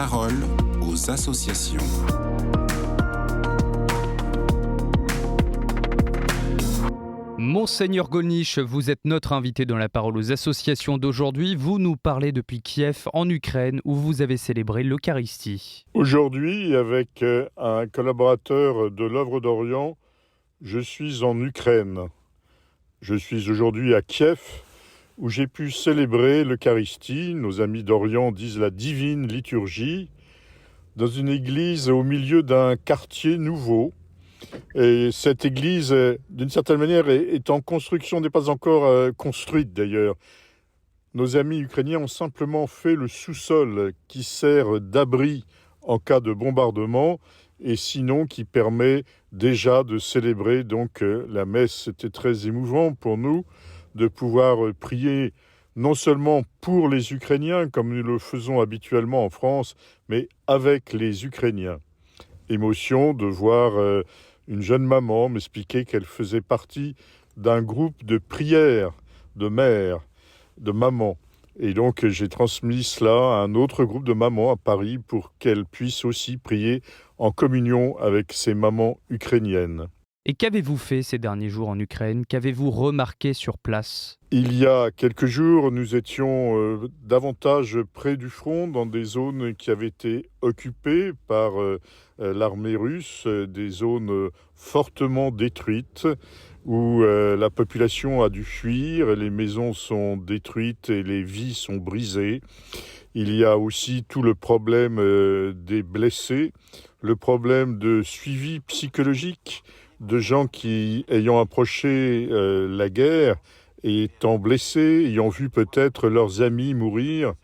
parole aux associations. Monseigneur Golnisch, vous êtes notre invité dans la parole aux associations d'aujourd'hui. Vous nous parlez depuis Kiev, en Ukraine, où vous avez célébré l'Eucharistie. Aujourd'hui, avec un collaborateur de l'œuvre d'Orient, je suis en Ukraine. Je suis aujourd'hui à Kiev, où j'ai pu célébrer l'Eucharistie. Nos amis d'Orient disent la divine liturgie, dans une église au milieu d'un quartier nouveau. Et cette église, d'une certaine manière, est en construction, n'est pas encore construite d'ailleurs. Nos amis ukrainiens ont simplement fait le sous-sol qui sert d'abri en cas de bombardement et sinon qui permet déjà de célébrer donc la messe. C'était très émouvant pour nous de pouvoir prier non seulement pour les Ukrainiens comme nous le faisons habituellement en France, mais avec les Ukrainiens. Émotion de voir une jeune maman m'expliquer qu'elle faisait partie d'un groupe de prière de mères, de mamans. Et donc j'ai transmis cela à un autre groupe de mamans à Paris pour qu'elles puissent aussi prier en communion avec ces mamans ukrainiennes. Et qu'avez-vous fait ces derniers jours en Ukraine ? Qu'avez-vous remarqué sur place ? Il y a quelques jours, nous étions davantage près du front, dans des zones qui avaient été occupées par l'armée russe, des zones fortement détruites, où la population a dû fuir, les maisons sont détruites et les vies sont brisées. Il y a aussi tout le problème des blessés, le problème de suivi psychologique de gens qui, ayant approché la guerre, étant blessés, ayant vu peut-être leurs amis mourir,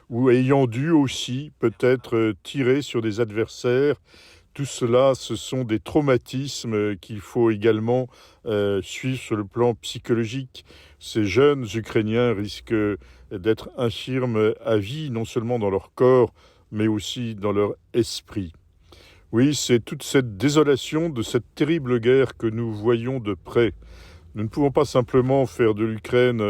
ou ayant dû aussi peut-être tirer sur des adversaires. Tout cela, ce sont des traumatismes qu'il faut également suivre sur le plan psychologique. Ces jeunes Ukrainiens risquent d'être infirmes à vie, non seulement dans leur corps, mais aussi dans leur esprit. Oui, c'est toute cette désolation de cette terrible guerre que nous voyons de près. Nous ne pouvons pas simplement faire de l'Ukraine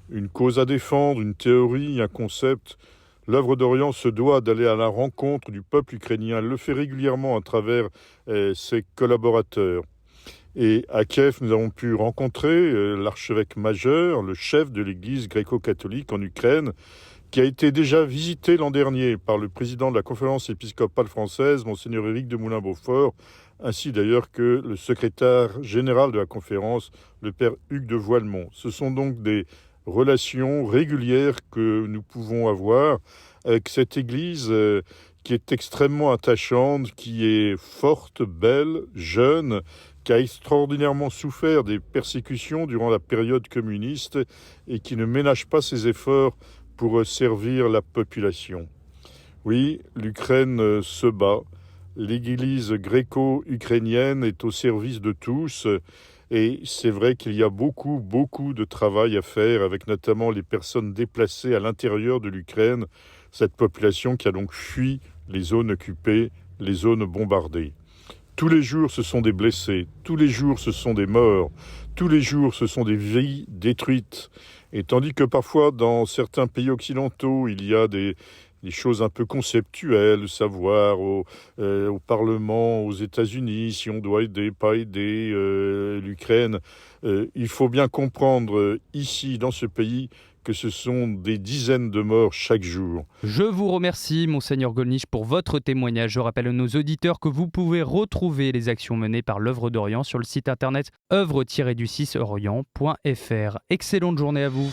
une cause à défendre, une théorie, un concept. L'œuvre d'Orient se doit d'aller à la rencontre du peuple ukrainien. Elle le fait régulièrement à travers ses collaborateurs. Et à Kiev, nous avons pu rencontrer l'archevêque majeur, le chef de l'église gréco-catholique en Ukraine, qui a été déjà visité l'an dernier par le président de la conférence épiscopale française, Monseigneur Éric de Moulin-Beaufort, ainsi d'ailleurs que le secrétaire général de la conférence, le père Hugues de Voilemont. Ce sont donc des relations régulières que nous pouvons avoir avec cette église qui est extrêmement attachante, qui est forte, belle, jeune, qui a extraordinairement souffert des persécutions durant la période communiste et qui ne ménage pas ses efforts pour servir la population. Oui, l'Ukraine se bat. L'église gréco-ukrainienne est au service de tous. Et c'est vrai qu'il y a beaucoup de travail à faire avec notamment les personnes déplacées à l'intérieur de l'Ukraine, cette population qui a donc fui les zones occupées, les zones bombardées. Tous les jours, ce sont des blessés. Tous les jours, ce sont des morts. Tous les jours, ce sont des vies détruites. Et tandis que parfois, dans certains pays occidentaux, il y a des choses un peu conceptuelles, savoir au Parlement, aux États-Unis, si on doit aider, pas aider l'Ukraine. Il faut bien comprendre ici, dans ce pays, que ce sont des dizaines de morts chaque jour. Je vous remercie, Monseigneur Golnisch, pour votre témoignage. Je rappelle à nos auditeurs que vous pouvez retrouver les actions menées par l'œuvre d'Orient sur le site internet œuvre-du6orient.fr. Excellente journée à vous.